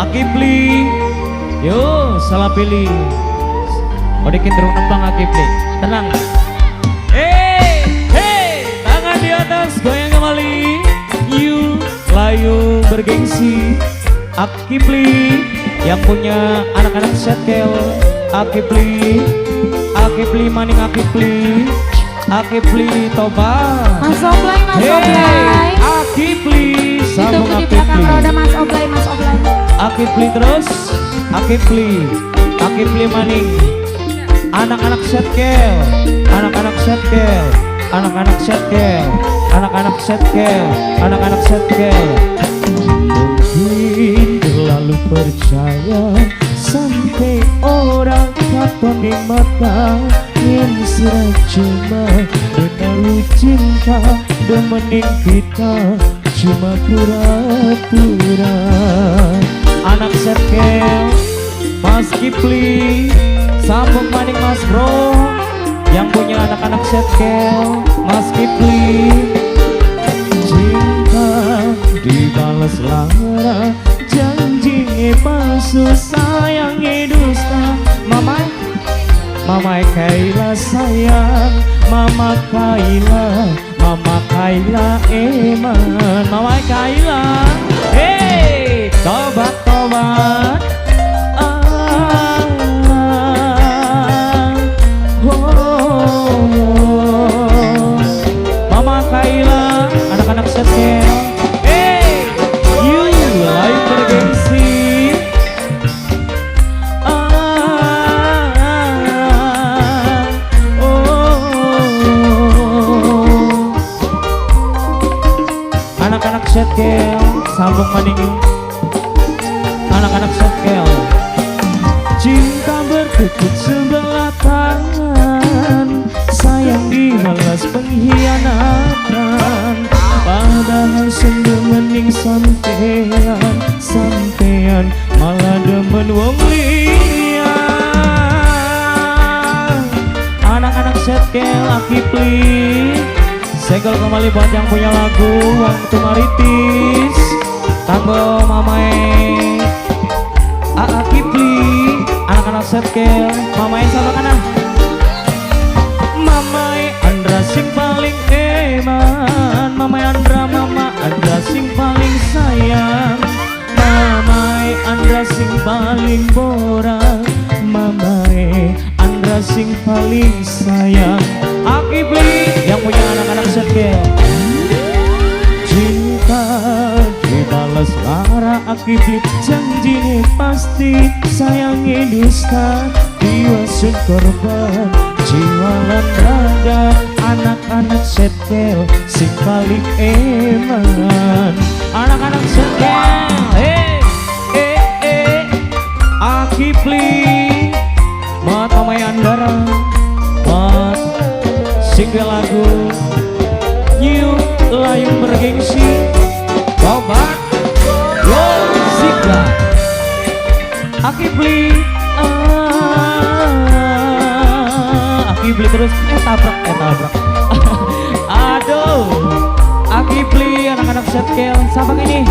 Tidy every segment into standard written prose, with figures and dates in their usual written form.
Akipli. Yo, salah pilih. Udah cenderung nembang Akipli. Tenang. Tangan di atas, goyang kembali. You layu bergengsi. Akipli yang punya anak-anak setel. Akipli, Akipli maning Akipli, Akipli tobat. Mas Oblay, Mas Oblay. Akipli, sambung Itu di belakang Akipli. roda Mas Oblay, Mas Oblay. Akipli terus, Akipli, Akipli maning. Anak-anak setkel, anak-anak setkel, anak-anak setkel, anak-anak setkel, anak-anak setkel. Mungkin terlalu percaya sampai orang kata di mata yang sirah cuma menaruh cinta dan mending kita cuma pura-pura. Anak setkel, Mas Kipli, sambung maning Mas Bro yang punya anak-anak setkel, Mas Kipli. Cinta dibalas lara, janji palsu, sayangnya dusta. Mama Kaila sayang, Mama Kaila, Mama Kaila eman, Mama Kaila. Hey, tobat tobat. Mama Kaila, anak-anak setel. You layu bergengsi. Anak-anak setel, sambung maning. Anak-anak setel. Cinta bertukuk sebelah tangan, sayang dibalas pengkhianatan. Padahal sendu mending sampean, sampean malah demen wong liya. Anak-anak setkel Akipli, segel kembali buat yang punya lagu Waktu Maritis. Tanggo mamae Akipli, anak-anak setkel, mamae sama kana. Mamae Andra sing paling eman, mamae Andra, mama Andra sing paling sayang, mamae Andra sing paling borak, mamae Andra sing paling sayang. Akipli yang punya anak-anak setkel. Cinta dibalas lara, Akipli janji pasti, sayangnya dusta, diwasun korban jiwa lan raga. Anak-anak setkel sing paling eman, anak-anak setkel. Akipli mat mamai Andara, mat single lagu You layu bergengsi. Tobat yo Zika Akipli. Akipli terus tabrak. Aduh Akipli, anak-anak setkel. Siapa ini?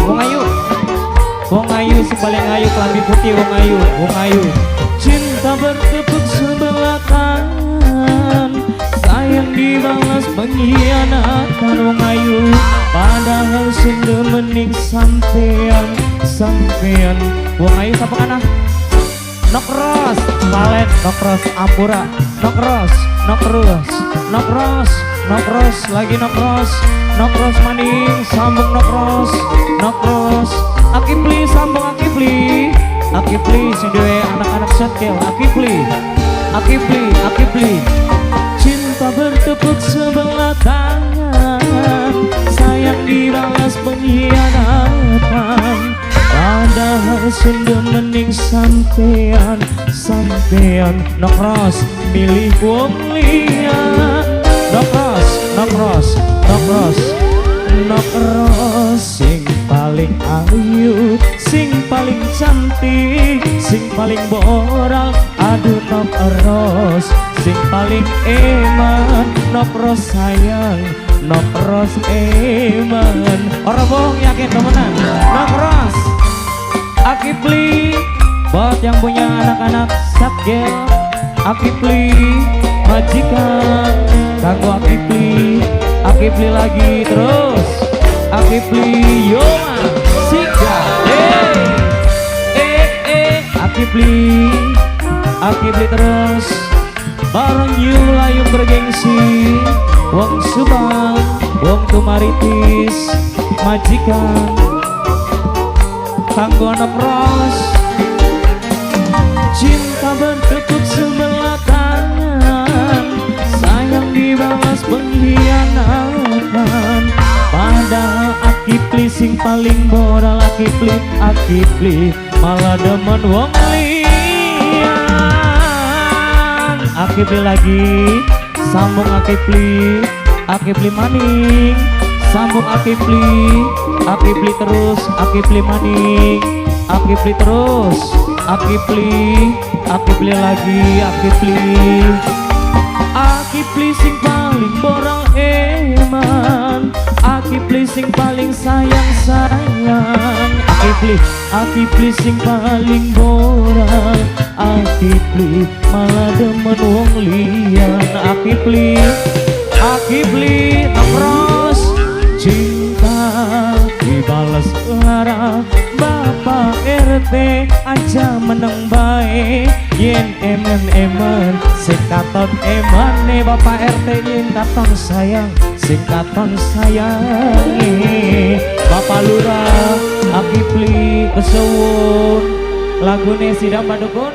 Wong Ayu sebaling ayu, kelambi putih Wong Ayu. Cinta bertepuk sebelah tangan, sayang dibalas pengkhianatan Wong Ayu. Padahal sendu mending sampean Wong Ayu siapa kana? Nokros, Valen, Nokros, Ampura, Nokros, lagi Nokros maning, sambung Nokros. Akipli sambung Akipli sing dewe anak-anak setkel. Akipli. Cinta bertepuk sebelah tangan, sayang dibalas pengkhianatan. Padahal sendu mending sampean Nokros milih wong liya. Nokros sing paling ayu, sing paling cantik, sing paling boral. Aduh Nokros sing paling eman, Nokros sayang, Nokros eman. Orang bohong yakin temenan. Nokros Akipli buat yang punya anak-anak sakgel. Akipli majikan kanggo Akipli. Akipli lagi terus. Akipli Yoma Sika. Akipli, Akipli terus. Bareng Yulayung bergengsi. Wong Subang, Wong Tumaritis, majikan kanggo anak Ros. Cinta bertepuk sebelah tangan, sayang dibalas pengkhianatan. Padahal Akipli sing paling moral. Akipli malah demen wong liyan. Akipli lagi, sambung Akipli maning, sambung Akipli terus, Akipli maning, Akipli terus, Akipli lagi, Akipli sing paling moral eman, Akipli sing paling sayang. Akipli sing paling moral. Akipli malah demen wong liyan. Akipli terus. Cinta dibalas lara. Bapak RT aja meneng bae. Yen emen sekaton emane. Bapak RT yen katon sayang, sekaton sayangi. Bapak Lurah Akipli kesuwun. Lagune sidang badukun.